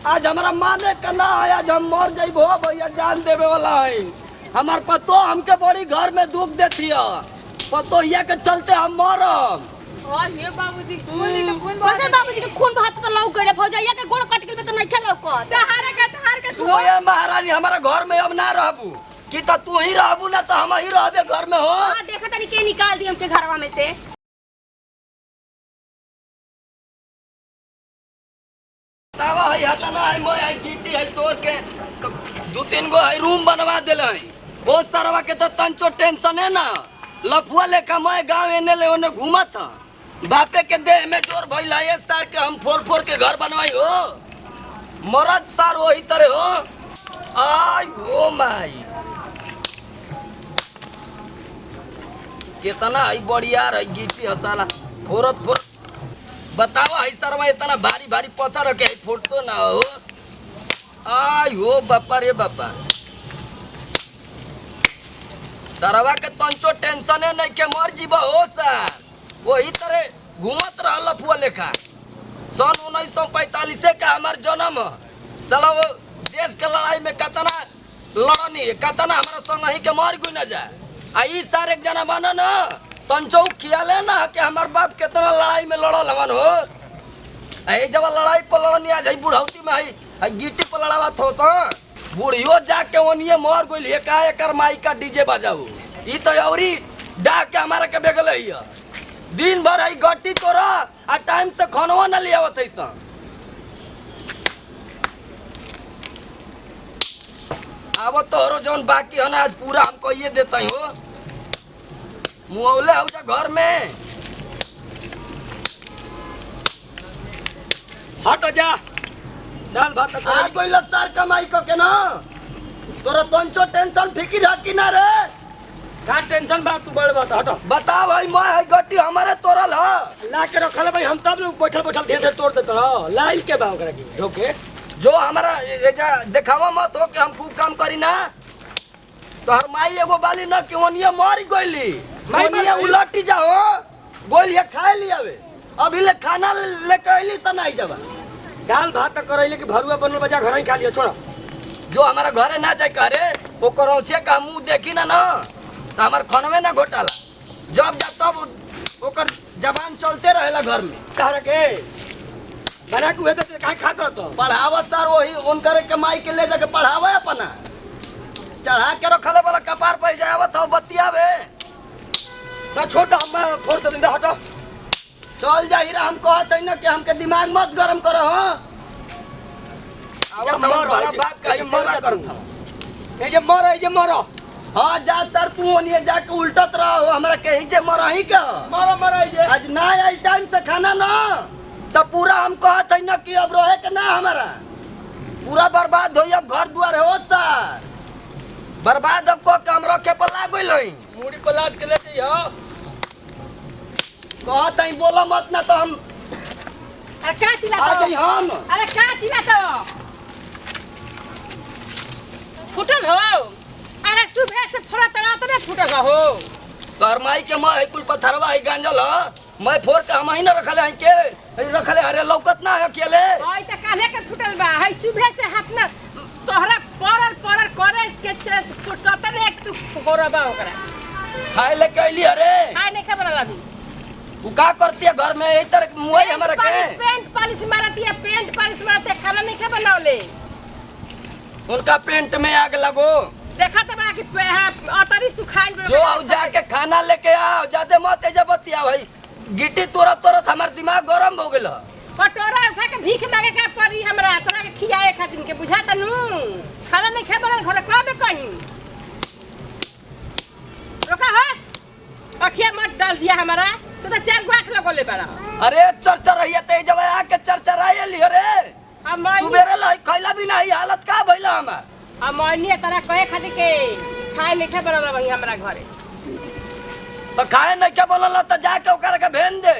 आज हमारा माने का ना है, आज हम मर जाइबो भैया, जान देवे वाला है। हमार पतो हमके बड़ी घर में दुख देती है, पतो ये के चलते हम मरम। हे बाबूजी खून बाबूजी के खून बहात तो लौक गए भौजाइया के गोड़ कट के तो नहीं खेलौक तहार के तू ये महारानी हमारा घर में अब ना रहबू कि तो तू ही रहबू ना तो हम ही रहबे घर में हो। हां देखा तनी के निकाल दी हमके घरवा में से। तावा है हटना है, मैं आई गिट्टी है तोड़ के दो तीन गो है रूम बनवा देले है। बहुत सारा के तो तंचो टेंशन है ना, लफुआ लेखा मैं गांव एने ले ओने घूमत था, बापे के देह में जोर भइला ये सार के हम फोर फोर के घर बनवाई हो, मरद सार वही तरह हो। आई हो माई कितना है बढ़िया है गिट्टी हसाला फोरत फोरत। बताओ है सरवा इतना भारी भारी पत्थर रखे है फोटो ना हो। आई हो बापा रे बापा, सरवा के तंचो टेंशन है नहीं के मर जीव हो सर, वही तरह घूमत रहा लफुआ लेखा। सन 1945 का हमार जन्म, चला वो देश के लड़ाई में कतना लड़नी है, कतना हमारा संग ही के मर गुई न जाए। आई सारे एक जना बना ना तंचो खियाले ना कि हमार बाप कितना लड़ाई में लड़ल हवन हो। आई जब लड़ाई पर लड़नी आज बुढ़ौती में आई गिट्टी पर लड़ावत हो तो बुढ़ियो जाके ओनिए मर गइल। का एकर माई का डीजे बजाऊ ई तो औरी डा के हमारा के बेगल है, दिन भर आई गट्टी तोरा आ टाइम से खानवा न ले आवत है सन। अब तोरो जौन बाकी है ना आज पूरा हमको ये देता हो, मुआवले हो जा घर में हट जा। दाल भात आ गइल सर कमाई क के ना, तोरा तंचो टेंशन फिकिर है कि ना रे? का टेंशन बा तू बड़ बात हटो। बता भाई मैं है गट्टी हमारे तोरल है ला के रखल भाई, हम तब लोग बैठल बैठल धीरे धीरे तोड़ देत रहो लाई के बा ओकरा की ढोके। जो हमारा एजा देखावा मत हो कि हम खूब काम करी ना, तो हर माई एगो बाली न कि ओनिया मर गइली, ओनिया उलटी जाओ गोलिया खाए लियावे, अभी ले खाना लेके आइली त नहीं जावा। दाल भात करैले के भरुआ बनल बजा घर ही खा लियो छोड़। जो हमारा घरे ना जाए करे ओकर औछे का मुंह देखी ना ना तो हमार खनवे ना घोटाला, जब जा तब ओकर जबान चलते रहेला घर में। कहरा के बना के हेते काहे खा तो पढ़ावत सर वही उनकर के माई के ले जाके पढ़ावे अपना, चढ़ा के रखले वाला कपार पे जावत हो बतियावे ना छोटा हम फोड़ दे दिन हटो। चल जा हीरा, हम कहत है ना कि हमके दिमाग मत गरम करो हो। जब मर बड़ा बाप का ही सेवा करत हम। ए जे मर हां जा सर तू ओनिए जाके उल्टत रहो, हमरा कहीं जे मरही के मर जे आज ना आई टाइम से खाना ना तो पूरा हम कहत है ना कि अब रहे के ना हमारा पूरा बर्बाद होई, अब घर दुआर हो सर बर्बाद, अब को काम रखे पर लागल है मुड़ी पलाद के ले जइयो। कहत है बोला मत ना तो हम अरे का चिल्ला आ गई हम। अरे का चिल्ला तो फुटल हो, अरे सुबह से फोड़ा तना तो नहीं फुटल हो। करमाई के मैं कुल पथरवा है गांजल मैं फोड़ के हम ही ना रखले हैं के रखले, अरे लौकत ना है अकेले ओइ त काहे के फुटल बा, हई सुबह से हाथ ना तोहरा परर करे के फुटसत ने एक तू गोरबा ओकरा खाए ले कैली। अरे खाए नहीं खबर अभी तू का करती है घर में यही तरह मुंह हमारा के पेंट पॉलिश मारती है, पेंट पॉलिश मारते है, खाना नहीं खा बनावले उनका पेंट में आग लगो। देखा तो बड़ा कि अतरी सुखाई जो आओ जाके खाना लेके आओ, ज्यादा मत एजा बतिया भाई, गिट्टी तोरा तोरा हमार दिमाग गरम हो गेल। कटोरा उठा के भीख मांगे का पड़ी हमरा तोरा के खियाए खातिर के बुझा तनु खाना नहीं खा बनल घर का में कहीं रोका है अखिया मत डाल दिया हमारा, तो 4 गांठ लगोले बड़ा। अरे चरचर रहिया ते जब आके चरचराए ली। अरे हम सुबेरे लाई खैला भी नहीं, हालत का भइला हमार। हम अन्य तरह कहे खातिर के खाए नहीं खा बनल भाई हमरा घरे, तो खाए नहीं के बोलल तो जाके ओकरा के भेज दे,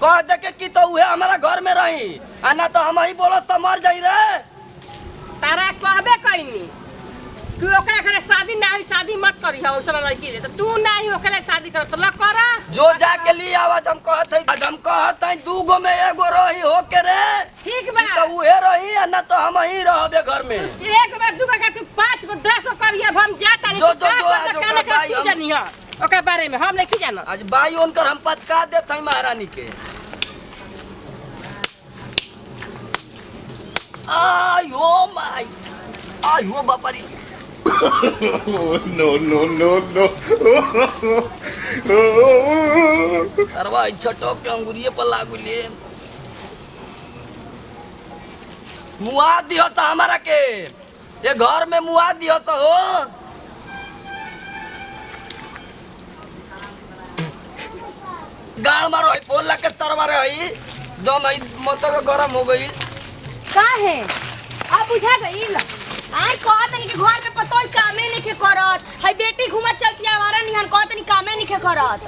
कह दे के कि तो उहे हमारा घर में रही आ ना तो हम ही बोलत तो मर जाई रे। तारा कहबे कइनी कि ओकरा घरे शादी ना ही शादी मत करी है ओसना लड़की ले तो तू नहीं ओकरे शादी कर तो ल कर जो जाके लिए आवाज हम कहत है आज हम कहत है दू गो में एगो रही हो के रे ठीक बा तो उहे रही आ ना तो हम ही रहबे घर में एक बार दू बार का तू 5 गो 10 गो करिए हम जाता नहीं जो आज ओकर भाई हम जानी है ओकर बारे में हम नहीं जानो आज भाई उनकर हम पचका देत है महारानी के आयो माई आयो बापारी no, no, no, no. सरवा छटक के अंगुरिये पर लागुलिए मुआ दियो तो हमारा के ये घर में मुआ दियो तो हो गाड़ मारो है बोल के सरवा रही दम मतलब गरम हो गई का है अब बुझा गईल आय कहत नहीं कि घर में पतोय कामे नहीं के करत है बेटी घुमा चलती आवारा निहन कहत नहीं कामे नहीं के करत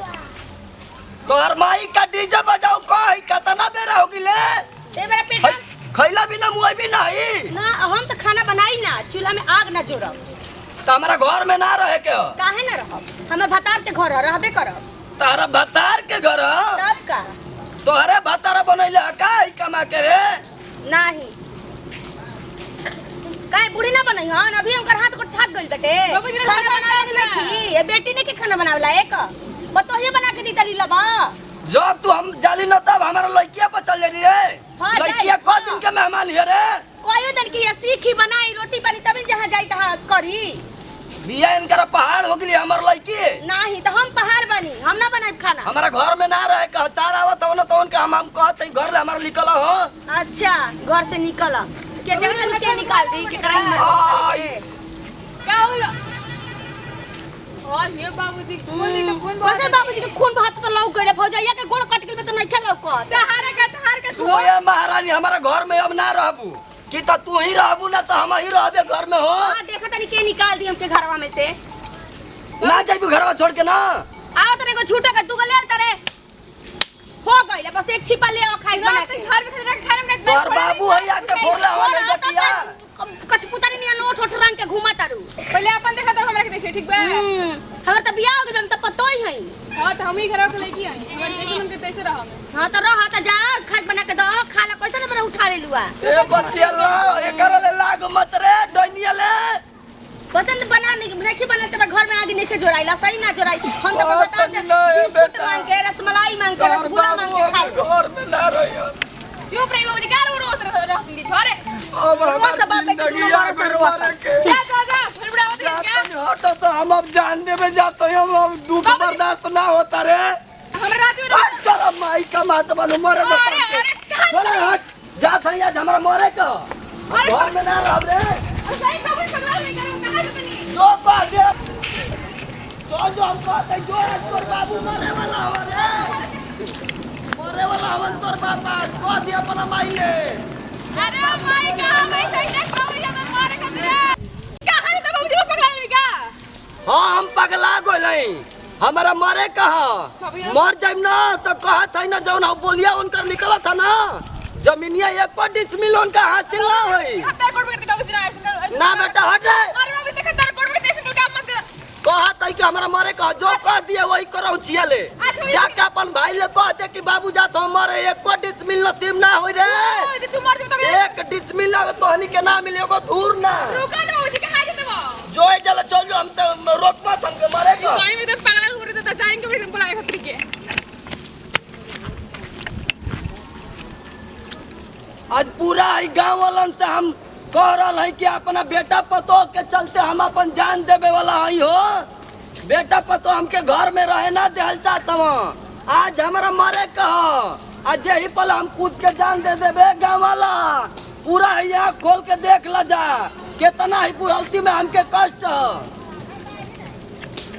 तोहर माई का डीजे बजाओ कहीं कितना बेरा हो गिले ए बेरा पेट खैला बिना मुआ भी नहीं ना हम तो खाना बनाई ना चूल्हा में आग ना जोड़ब तो हमारा घर में ना रहे के काहे ना रहब हमर भतार के घर रहबे करब तारा भतार के घर तब का तोहरे भतारा बनैले का कमा के रे नहीं काहे बूढ़ी ना बनई हन अभी हमकर हाथ को थाक गइल बेटे खाना बनावे नहीं ये बेटी ने के खाना बनावेला एक बतोहिए बना के दी दली लबा जब तू हम जाली न तब हमारा लड़किया पर चल जाली रे हाँ, लड़किया जाई। को दिन के मेहमान लिया रे कोई दिन की ये सीखी बनाई रोटी पानी तभी जहाँ जाई तहाँ करी बिया इनकर पहाड़ हो गई हमार लड़की नहीं तो हम पहाड़ बनी हम ना बनाए खाना हमारा घर में ना रहे का हतार आवत हो न तो उनके हम कहते घर ले हमारा निकल हो अच्छा घर से निकल के देवे के निकाल दी के कढ़ाई में आई। ये बाबूजी बोल दी तो फोन कैसे बाबूजी के खून बहात तो लौक गइले भौजैया के गोड़ कट गेल त नहीं खेल लौकत तहार का तू ये महारानी हमारा घर में अब ना रहबू कि तो तू ही रहबू ना तो हम ही रहबे घर में हो हां देखा तनी के निकाल दी हमके घरवा में से ना जाबू घरवा छोड़ के ना आओ तने को छूटे के तू ले तरे हो गइले बस एक छिपा ले आओ खाई बना के घर में रख खाने में तोहर बाबू है आके फोड़ले हो ले जटिया कठपुतानी निया नोट ओठ रंग के घुमा तारू पहले अपन देखा तो हमरा के देखे ठीक बा हमर त बियाह हो गइल हम त पतोई हई हां तो हम ही घर के लेके आई हमर जैसे मन के तैसे रह हां त रह त जा खाई बना के दो खाला कैसे न उठा ले लुआ ए बच्चिया ला एकर ले लाग मत रे डनिया ले पसंद बना नहीं बना तो घर में आगे नहीं जोड़ाइला सही ना जोड़ाई हम तो और बता तनी ना ए बिस्कुट बेटा। मांग के रसमलाई मांग के रसगुल्ला मांग के खा ले घर में ना रहियो चुप रही बाबूजी का रोज रह दी घरे अब रोज हमार सब बात पे जिंदगी तुम आ रोज गइल रोज मारे के जा फिर बड़ा होती है क्या जातनी हटो तो हम अब जान देवे जाते हम अब दुख बर्दाश्त ना होता रे हमरा रात में हट तेरा माई का मात बनो मरे दो अरे, अरे, थोड़ा हट जा था आज हमारा मरे का घर में ना रह रे सही बाबू सवाल नहीं करूं कहां से बनी जो कह दे जो हम कहते जो आज तोर बाबू मरे वाला हवन तोर बाबा कह दे अपना माई ले अरे माई का मैं सही देख पाऊं या मैं मारे खतरे कहां है तो बाबूजी पकड़ ले का हाँ हम पगला गोलई हमारा मरे कहाँ मर जाए ना तो कहा था ना जौन हम बोलिया उनका निकला था ना जमीनिया एक को डिसमिल उनका हासिल ना हुई खतर कोड में बाबूजी ना ऐसे ना बेटा हट रे अरे बाबू देख खतर कोड में ऐसे काम मत कर कहा था कि हमारा मरे कहा जो कह दिए वही करो छिया ले जाके अपन भाई ले कह दे कि बाबू जा तो हमारे एक को डिसमिल नसीब ना हुई रे ओए तू मर जा तो एक डिसमिल तो हनी के ना मिले को दूर ना रुका ना बाबूजी कहां है तो जो है चलो चल जो हमसे रोक मत हमके मरे का सही में तो पागल हो रहे थे जाएंगे फिर हमको लाए खतरे के आज पूरा ही गाँव वालन से हम कह रहा है कि अपना बेटा पतो के चलते हम अपन जान देवे वाला हई हो बेटा पतो हमके घर में रहे ना देहल चाहत आज हमारा मरे कह आज यही पल हम कूद के जान दे देवे गाँव वाला पूरा ही यहाँ खोल के देख ला जा कितना ही बुढ़ौती में हमके कष्ट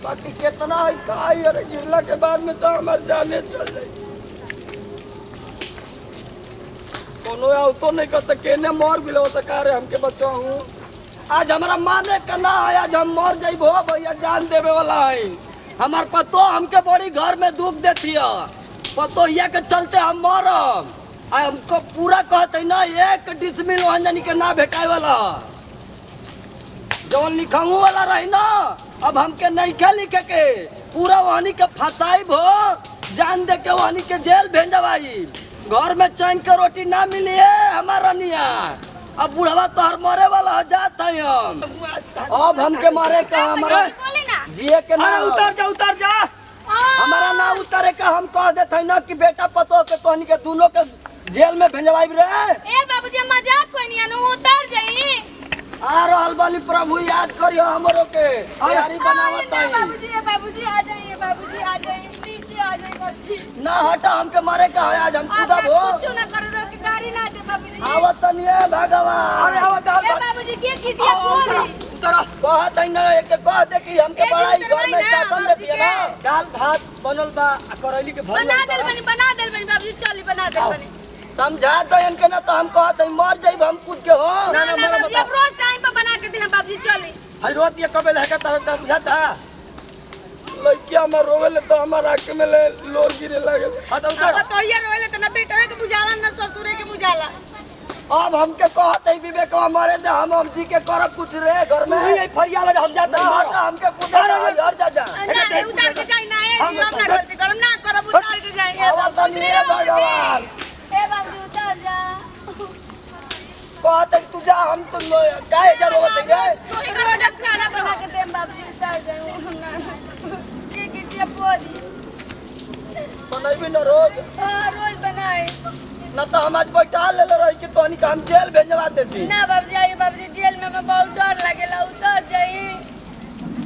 बाकी कितना ही खाई अरे गिरला के बाद में तो हमारे जाने चल जाए कोनो तो नहीं कहते केने मर भी लो तो कारे हमके बच्चा हूँ आज हमारा माने का ना है आज हम मर जाइबो भैया जान देवे वाला है हमार पतो हमके बड़ी घर में दुख देती है पतो हिया के चलते हम मरम आ हमको पूरा कहते ना एक डिसमिल वहां जानी के ना भेटाए वाला जौन लिखाऊ वाला रही ना अब हमके नहीं क्या लिखे के पूरा वहानी के फसाई भो जान दे के वहानी के जेल भेजवाई घर में चैन के रोटी ना मिली है हमारा निया अब बुढ़वा तोहर मरे वाला हो जात है हम अब हमके मारे का हमारा बोली ना जिए के ना अरे उतर जा हमारा ना उतारे का हम कह देते हैं ना कि बेटा पतो के तोहनी के दोनों के जेल में भेजवाई रे ए बाबूजी मजाक कोई नहीं अनु उतर जाई आ रहल बाली प्रभु याद करियो हमरो के तैयारी बनावत है बाबूजी आ जाइए नीचे आ जाइए बच्ची ना हटा हमके मारे का है आज हम खुदा भो कुछ ना करो रोक गाड़ी ना दे बाबूजी आवत नहीं है भगवान अरे आवत ए बाबूजी के खिटिया बोली उतर कहत है ना एक कह दे कि हमके बड़ाई घर में शासन दे दिए ना दाल भात बनल बा करैली के बना देल बनी बाबूजी चली बना देल बनी समझा दो इनके ना तो हम कहत है मर जाइब हम खुद के हो ना बाबूजी अब रोज टाइम पे बना के दे हम बाबूजी चली हई रोत ये कबे लहका त बुझाता लड़किया में रोवेले तो हमारा आंख में लोर गिरे लगे हां तो उतर अब तो ये रोले तो ना बेटा के बुझाला ना ससुरे के बुझाला अब हमके कहत है विवेक मारे दे हम जी के करब कुछ रे घर में तू ये फरिया लगे हम जाते ना हटा हमके खुदा हर जा ना उतार के जाई ना ए जी अपना गलती करम ना करब उतार के जाएंगे आवत नहीं है भगवान ए बाबूजी उतार जा कहत है तू जा हम तो काहे जा रोवत है रे रोज खाना बना के दे बाबूजी उतार जाए हम ना के टिया बोली बनैबी न रोज रोज बनाए न तो हम आज बैठा ले रही कि तोनी का हम जेल भेजवा देती ना बाबूजी आइए बाबूजी जेल में मैं बहुत डर लगेला उतर जाई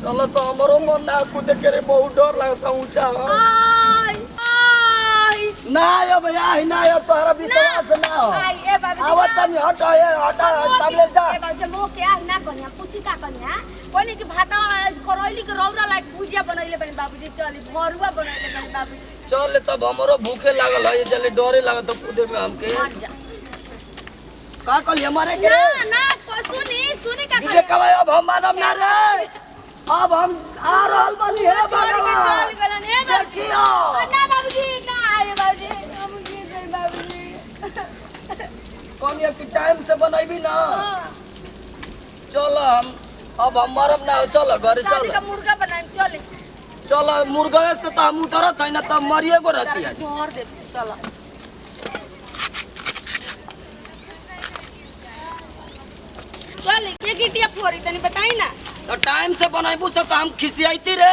चलो तो हमरो मन ना कूद के रे बहुत डर लगता ऊंचा हो आई आई ना आयो भैया ना आयो तोहरा विश्वास ना हो आई ए बाबूजी आवत नहीं हटा ये हटा सामने जा ए बाबूजी मो के आ ना कन्या पूछी का कन्या कोनी की भाता करैली के रौरा लायक पूजा बनैले बनी बाबूजी चली भरुआ बनैले बनी बाबूजी चल तब हमरो भूखे लागल है जले डरे लागत तो कूदे में हमके मर जा का कल हमारे के ना ना को सुनी का विवेक कवा अब हम मानब ना रे अब हम आ रहल बानी है भगवान चल गलन ए बाबूजी देखियो ना बाबूजी ना आए बाबूजी हम गिर गए बाबूजी कौन ये कि टाइम से बनैबी ना चल हम अब हम मरब ना चल घर शादी चल का मुर्गा बनाए चले चल मुर्गा से तो हम उतरत है ना तब मरिए गो रहती है छोड़ दे चलो चल के गिटिया फोड़ी तनी बताई ना तो टाइम से बनाइबू से तो हम खिसियाती रे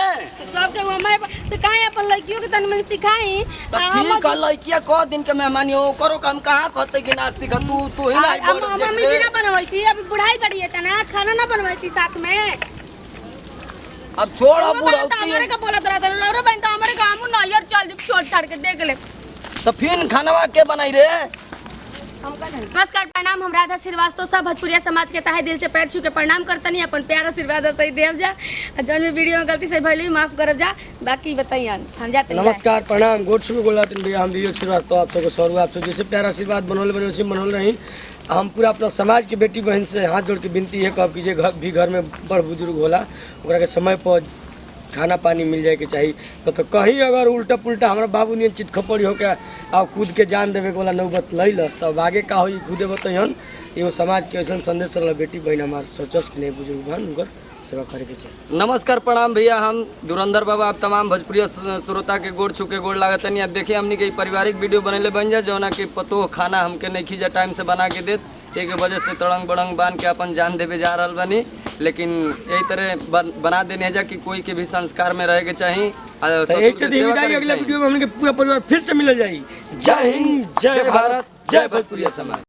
सब के हमारे तो काहे अपन लड़कियों के तन मन सिखाई तो ठीक है लड़किया क दिन के मेहमानी हो करो हम कहां कहते कि ना सीख तू ही ना मम्मी जी ना बनवाई थी अभी बुढ़ाई बढ़ी है ना खाना ना बनवाई थी साथ में अब छोड़ अब हमारे बुढ़ौती का बोलत रहता है रो बहन तो हमारे गांव ना यार चल छोड़ छाड़ के देख ले तो फिर खानवा के बनाई रे नमस्कार प्रणाम हम राधा श्रीवास्तव सब भोजपुरिया समाज के तहे दिल से पैर छू के प्रणाम करतनी अपन प्यार आशीर्वाद सही देव जा जौन भी वीडियो में गलती से भइली माफ करब जा बाकी बताइए हम जाते नमस्कार प्रणाम गोट छू गोला तीन भैया हम विवेक श्रीवास्तव आप सबको सौरभ आप सब जैसे प्यार आशीर्वाद बनौले बने उसी बनौले रही हम पूरा अपना समाज के बेटी बहन से हाथ जोड़ के विनती है कब कीजिए घर में बड़ बुजुर्ग होला ओकरा के समय पर खाना पानी मिल जाए के चाहिए तो कहीं अगर उल्टा पुल्टा हमारा बाबू नियन चित खपड़ी होके आ कूद के जान देवे वाला नौबत लैलस तब आगे का होई खुदे बतैन एगो समाज के ऐसा संदेश रहा बेटी बहन हमार सोचस कि नहीं बुजुर्ग बहन उनकर सेवा करे के चाहिए। नमस्कार प्रणाम भैया हम धुरंधर बाबा आप तमाम भोजपुरिया श्रोता के गोड़ छू के गोड़ लागत नहीं देखिए हमने के पारिवारिक वीडियो बनैले बन जा जौना के पतो खाना हमके नहीं खींचा टाइम से बना के देत एक वजह से तड़ंग बड़ंग बांध के अपन जान देवे जा रहा बनी लेकिन यही तरह बना देने जा कि कोई के भी संस्कार में रहे के चाहिए अगले वीडियो में हमने पूरा परिवार फिर से मिल जाए। जय हिंद जय भारत जय भोजपुरिया समाज।